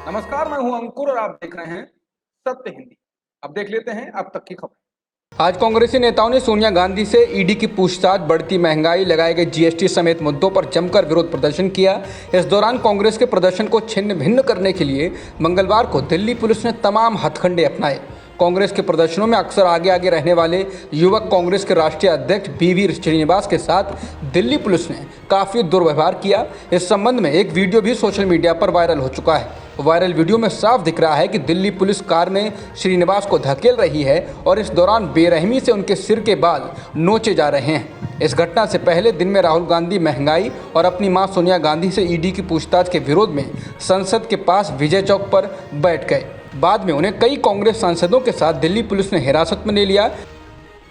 नमस्कार, मैं हूं अंकुर और आप देख रहे हैं सत्य हिंदी। अब देख लेते हैं अब तक की खबर। आज कांग्रेसी नेताओं ने सोनिया गांधी से ईडी की पूछताछ, बढ़ती महंगाई, लगाए गए जीएसटी समेत मुद्दों पर जमकर विरोध प्रदर्शन किया। इस दौरान कांग्रेस के प्रदर्शन को छिन्न भिन्न करने के लिए मंगलवार को दिल्ली पुलिस ने तमाम हथकंडे अपनाए। कांग्रेस के प्रदर्शनों में अक्सर आगे आगे रहने वाले युवक कांग्रेस के राष्ट्रीय अध्यक्ष बीवी श्रीनिवास के साथ दिल्ली पुलिस ने काफ़ी दुर्व्यवहार किया। इस संबंध में एक वीडियो भी सोशल मीडिया पर वायरल हो चुका है। वायरल वीडियो में साफ दिख रहा है कि दिल्ली पुलिस कार में श्रीनिवास को धकेल रही है और इस दौरान बेरहमी से उनके सिर के बाल नोचे जा रहे हैं। इस घटना से पहले दिन में राहुल गांधी महंगाई और अपनी मां सोनिया गांधी से ईडी की पूछताछ के विरोध में संसद के पास विजय चौक पर बैठ गए। बाद में उन्हें कई कांग्रेस सांसदों के साथ दिल्ली पुलिस ने हिरासत में ले लिया।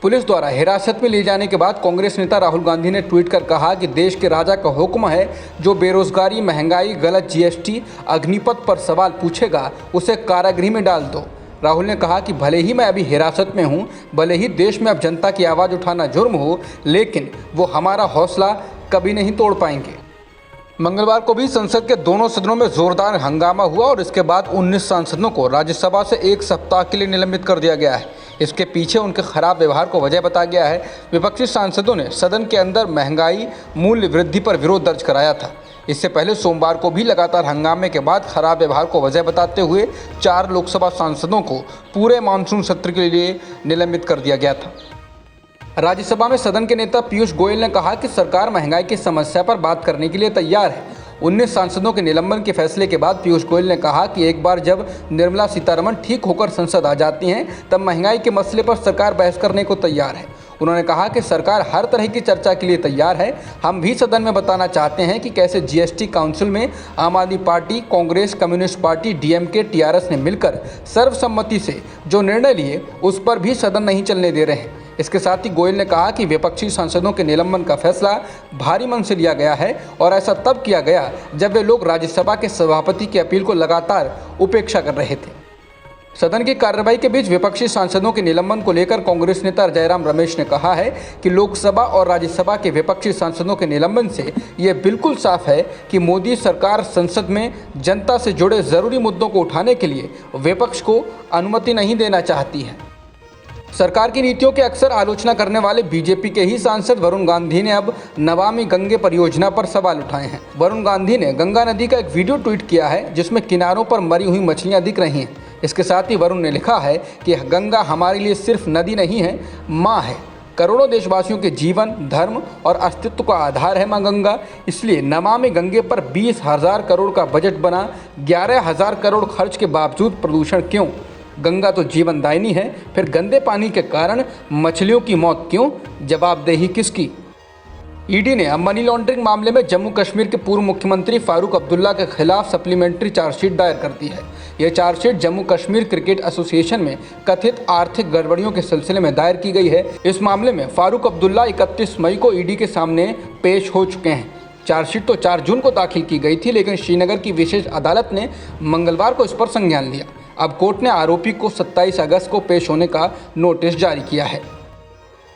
पुलिस द्वारा हिरासत में ले जाने के बाद कांग्रेस नेता राहुल गांधी ने ट्वीट कर कहा कि देश के राजा का हुक्म है, जो बेरोजगारी, महंगाई, गलत जीएसटी, अग्निपथ पर सवाल पूछेगा उसे कारागृह में डाल दो। राहुल ने कहा कि भले ही मैं अभी हिरासत में हूं, भले ही देश में अब जनता की आवाज़ उठाना जुर्म हो, लेकिन वो हमारा हौसला कभी नहीं तोड़ पाएंगे। मंगलवार को भी संसद के दोनों सदनों में जोरदार हंगामा हुआ और इसके बाद 19 सांसदों को राज्यसभा से एक सप्ताह के लिए निलंबित कर दिया गया है। इसके पीछे उनके खराब व्यवहार को वजह बताया गया है। विपक्षी सांसदों ने सदन के अंदर महंगाई, मूल्य वृद्धि पर विरोध दर्ज कराया था। इससे पहले सोमवार को भी लगातार हंगामे के बाद खराब व्यवहार को वजह बताते हुए 4 लोकसभा सांसदों को पूरे मानसून सत्र के लिए निलंबित कर दिया गया था। राज्यसभा में सदन के नेता पीयूष गोयल ने कहा कि सरकार महंगाई की समस्या पर बात करने के लिए तैयार है। 19 सांसदों के निलंबन के फैसले के बाद पीयूष गोयल ने कहा कि एक बार जब निर्मला सीतारमण ठीक होकर संसद आ जाती हैं, तब महंगाई के मसले पर सरकार बहस करने को तैयार है। उन्होंने कहा कि सरकार हर तरह की चर्चा के लिए तैयार है। हम भी सदन में बताना चाहते हैं कि कैसे जीएसटी काउंसिल में आम आदमी party, Congress, communist party, DMK, TRS ने मिलकर सर्वसम्मति से जो निर्णय लिए उस पर भी सदन नहीं चलने दे रहे हैं। इसके साथ ही गोयल ने कहा कि विपक्षी सांसदों के निलंबन का फैसला भारी मन से लिया गया है और ऐसा तब किया गया जब वे लोग राज्यसभा के सभापति की अपील को लगातार उपेक्षा कर रहे थे। सदन की कार्रवाई के बीच विपक्षी सांसदों के निलंबन को लेकर कांग्रेस नेता जयराम रमेश ने कहा है कि लोकसभा और राज्यसभा के विपक्षी सांसदों के निलंबन से ये बिल्कुल साफ है कि मोदी सरकार संसद में जनता से जुड़े जरूरी मुद्दों को उठाने के लिए विपक्ष को अनुमति नहीं देना चाहती है। सरकार की नीतियों की अक्सर आलोचना करने वाले बीजेपी के ही सांसद वरुण गांधी ने अब नमामि गंगे परियोजना पर सवाल उठाए हैं। वरुण गांधी ने गंगा नदी का एक वीडियो ट्वीट किया है जिसमें किनारों पर मरी हुई मछलियां दिख रही हैं। इसके साथ ही वरुण ने लिखा है कि गंगा हमारे लिए सिर्फ नदी नहीं है, माँ है। करोड़ों देशवासियों के जीवन, धर्म और अस्तित्व का आधार है माँ गंगा। इसलिए नमामि गंगे पर 20,000 करोड़ का बजट बना। 11,000 करोड़ खर्च के बावजूद प्रदूषण क्यों? गंगा तो जीवनदायिनी है, फिर गंदे पानी के कारण मछलियों की मौत क्यों? जवाबदेही किसकी? ईडी ने अब मनी लॉन्ड्रिंग मामले में जम्मू कश्मीर के पूर्व मुख्यमंत्री फारूक अब्दुल्ला के खिलाफ सप्लीमेंट्री चार्जशीट दायर कर दी है। यह chargesheet Jammu Kashmir cricket association में कथित आर्थिक गड़बड़ियों के सिलसिले में दायर की गई है। इस मामले में फारूक अब्दुल्ला 31 मई को ईडी के सामने पेश हो चुके हैं। चार्जशीट तो 4 जून को दाखिल की गई थी, लेकिन श्रीनगर की विशेष अदालत ने मंगलवार को इस पर संज्ञान लिया। अब कोर्ट ने आरोपी को 27 अगस्त को पेश होने का नोटिस जारी किया है।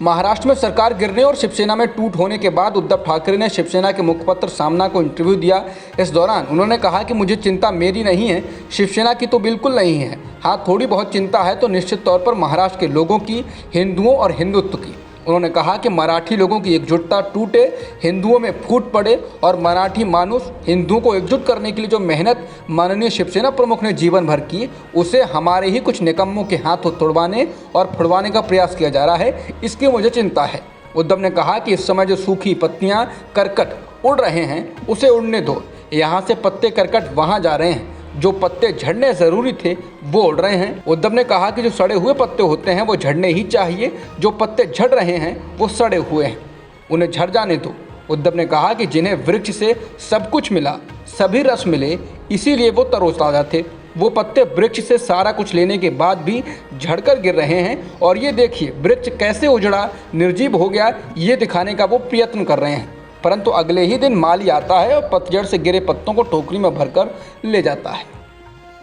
महाराष्ट्र में सरकार गिरने और शिवसेना में टूट होने के बाद उद्धव ठाकरे ने शिवसेना के मुखपत्र सामना को इंटरव्यू दिया। इस दौरान उन्होंने कहा कि मुझे चिंता मेरी नहीं है, शिवसेना की तो बिल्कुल नहीं है। हाँ, थोड़ी बहुत चिंता है तो निश्चित तौर पर महाराष्ट्र के लोगों की, हिंदुओं और हिंदुत्व की। उन्होंने कहा कि मराठी लोगों की एकजुटता टूटे, हिंदुओं में फूट पड़े और मराठी मानुष हिंदुओं को एकजुट करने के लिए जो मेहनत माननीय शिवसेना प्रमुख ने जीवन भर की, उसे हमारे ही कुछ निकम्मों के हाथों तोड़वाने और फुड़वाने का प्रयास किया जा रहा है। इसकी मुझे चिंता है। उद्धव ने कहा कि इस समय जो सूखी पत्तियां, करकट उड़ रहे हैं उसे उड़ने दो। यहाँ से पत्ते करकट वहाँ जा रहे हैं, जो पत्ते झड़ने ज़रूरी थे वो उड़ रहे हैं। उद्धव ने कहा कि जो सड़े हुए पत्ते होते हैं वो झड़ने ही चाहिए, जो पत्ते झड़ रहे हैं वो सड़े हुए हैं, उन्हें झड़ जाने दो। उद्धव ने कहा कि जिन्हें वृक्ष से सब कुछ मिला, सभी रस मिले, इसीलिए वो तरोताज़ा थे। वो पत्ते वृक्ष से सारा कुछ लेने के बाद भी झड़कर गिर रहे हैं और ये देखिए वृक्ष कैसे उजड़ा, निर्जीव हो गया, ये दिखाने का वो प्रयत्न कर रहे हैं। परंतु अगले ही दिन माली आता है और पतझड़ से गिरे पत्तों को टोकरी में भरकर ले जाता है।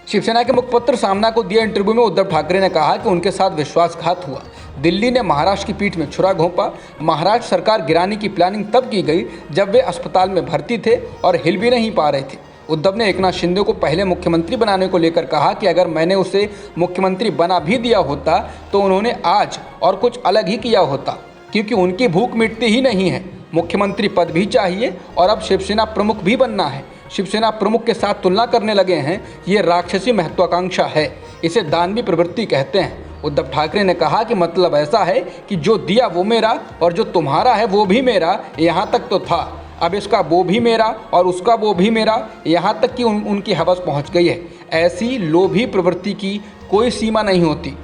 शिवसेना के मुखपत्र सामना को दिए इंटरव्यू में उद्धव ठाकरे ने कहा कि उनके साथ विश्वासघात हुआ। दिल्ली ने महाराष्ट्र की पीठ में छुरा घोंपा। महाराष्ट्र सरकार गिराने की प्लानिंग तब की गई जब वे अस्पताल में भर्ती थे और हिल भी नहीं पा रहे थे। उद्धव ने एकनाथ शिंदे को पहले मुख्यमंत्री बनाने को लेकर कहा कि अगर मैंने उसे मुख्यमंत्री बना भी दिया होता तो उन्होंने आज और कुछ अलग ही किया होता, क्योंकि उनकी भूख मिटती ही नहीं है। मुख्यमंत्री पद भी चाहिए और अब शिवसेना प्रमुख भी बनना है। शिवसेना प्रमुख के साथ तुलना करने लगे हैं, ये राक्षसी महत्वाकांक्षा है, इसे दानवी प्रवृत्ति कहते हैं। उद्धव ठाकरे ने कहा कि मतलब ऐसा है कि जो दिया वो मेरा और जो तुम्हारा है वो भी मेरा, यहाँ तक तो था, अब इसका वो भी मेरा और उसका वो भी मेरा, यहाँ तक कि उनकी हवस पहुँच गई है। ऐसी लोभी प्रवृत्ति की कोई सीमा नहीं होती।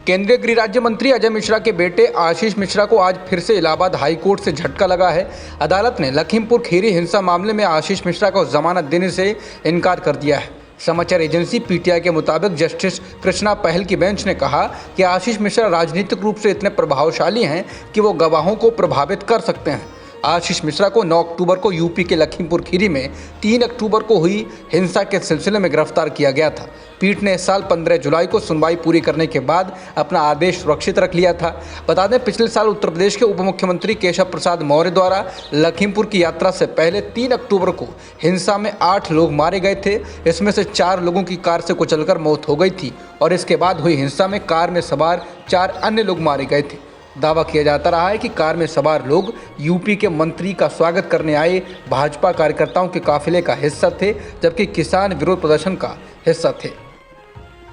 केंद्रीय गृह राज्य मंत्री अजय मिश्रा के बेटे आशीष मिश्रा को आज फिर से इलाहाबाद हाई कोर्ट से झटका लगा है। अदालत ने लखीमपुर खीरी हिंसा मामले में आशीष मिश्रा को जमानत देने से इनकार कर दिया है। समाचार एजेंसी पीटीआई के मुताबिक जस्टिस कृष्णा पहल की बेंच ने कहा कि आशीष मिश्रा राजनीतिक रूप से इतने प्रभावशाली हैं कि वो गवाहों को प्रभावित कर सकते हैं। आशीष मिश्रा को 9 अक्टूबर को यूपी के लखीमपुर खीरी में 3 अक्टूबर को हुई हिंसा के सिलसिले में गिरफ्तार किया गया था। पीठ ने इस साल 15 जुलाई को सुनवाई पूरी करने के बाद अपना आदेश सुरक्षित रख लिया था। बता दें, पिछले साल उत्तर प्रदेश के उप मुख्यमंत्री केशव प्रसाद मौर्य द्वारा लखीमपुर की यात्रा से पहले 3 अक्टूबर को हिंसा में 8 लोग मारे गए थे। इसमें से 4 लोगों की कार से कुचलकर मौत हो गई थी और इसके बाद हुई हिंसा में कार में सवार 4 अन्य लोग मारे गए थे। दावा किया जाता रहा है कि कार में सवार लोग यूपी के मंत्री का स्वागत करने आए भाजपा कार्यकर्ताओं के काफिले का हिस्सा थे, जबकि किसान विरोध प्रदर्शन का हिस्सा थे।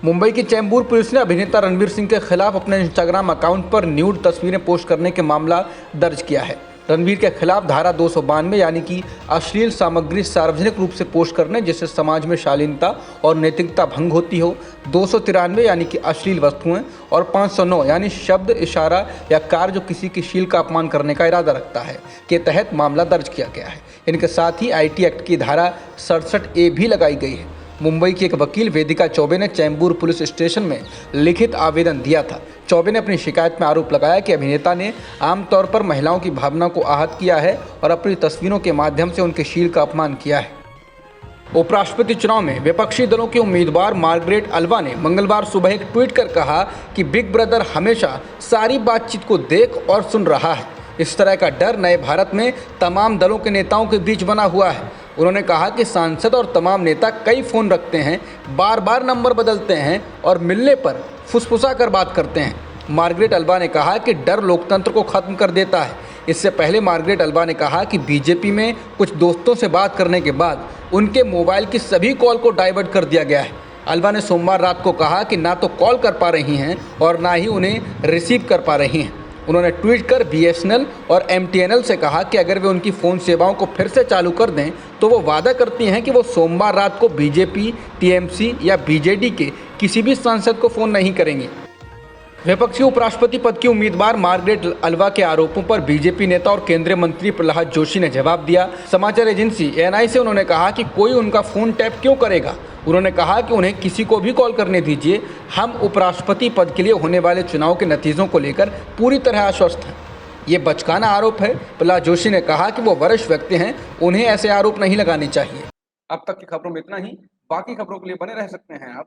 मुंबई की चैम्बूर पुलिस ने अभिनेता रणवीर सिंह के खिलाफ अपने इंस्टाग्राम अकाउंट पर न्यूड तस्वीरें पोस्ट करने के मामला दर्ज किया है। रणवीर के खिलाफ धारा 292 यानी कि अश्लील सामग्री सार्वजनिक रूप से पोस्ट करने जिससे समाज में शालीनता और नैतिकता भंग होती हो, 293 यानी कि अश्लील वस्तुएं और 509 यानी शब्द, इशारा या कार्य जो किसी की शील का अपमान करने का इरादा रखता है के तहत मामला दर्ज किया गया है। इनके साथ ही आईटी एक्ट की धारा 67A भी लगाई गई है। मुंबई की एक वकील वेदिका चौबे ने चैम्बूर पुलिस स्टेशन में लिखित आवेदन दिया था। चौबे ने अपनी शिकायत में आरोप लगाया कि अभिनेता ने आमतौर पर महिलाओं की भावना को आहत किया है और अपनी तस्वीरों के माध्यम से उनके शील का अपमान किया है। उपराष्ट्रपति चुनाव में विपक्षी दलों के उम्मीदवार मार्गरेट अल्वा ने मंगलवार सुबह एक ट्वीट कर कहा कि बिग ब्रदर हमेशा सारी बातचीत को देख और सुन रहा है। इस तरह का डर नए भारत में तमाम दलों के नेताओं के बीच बना हुआ है। उन्होंने कहा कि सांसद और तमाम नेता कई फ़ोन रखते हैं, बार बार नंबर बदलते हैं और मिलने पर फुसफुसा कर बात करते हैं। मार्गरेट अल्वा ने कहा कि डर लोकतंत्र को ख़त्म कर देता है। इससे पहले मार्गरेट अल्वा ने कहा कि बीजेपी में कुछ दोस्तों से बात करने के बाद उनके मोबाइल की सभी कॉल को डाइवर्ट कर दिया गया है। अल्वा ने सोमवार रात को कहा कि ना तो कॉल कर पा रही हैं और ना ही उन्हें रिसीव कर पा रही हैं। उन्होंने ट्वीट कर BSNL और MTNL से कहा कि अगर वे उनकी फ़ोन सेवाओं को फिर से चालू कर दें तो वो वादा करती हैं कि वो सोमवार रात को बीजेपी, TMC या BJD के किसी भी सांसद को फ़ोन नहीं करेंगी। विपक्षी उपराष्ट्रपति पद की उम्मीदवार मार्गरेट अल्वा के आरोपों पर बीजेपी नेता और केंद्रीय मंत्री प्रहलाद जोशी ने जवाब दिया। समाचार एजेंसी ANI से उन्होंने कहा कि कोई उनका फ़ोन टैप क्यों करेगा। उन्होंने कहा कि उन्हें किसी को भी कॉल करने दीजिए, हम उपराष्ट्रपति पद के लिए होने वाले चुनाव के नतीजों को लेकर पूरी तरह आश्वस्त हैं। ये बचकाना आरोप है। प्रहलाद जोशी ने कहा कि वो वरिष्ठ व्यक्ति हैं, उन्हें ऐसे आरोप नहीं लगाने चाहिए। अब तक की खबरों में इतना ही। बाकी खबरों के लिए बने रह सकते हैं आप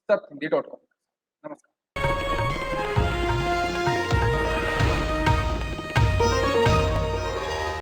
सत्य हिंदी.com।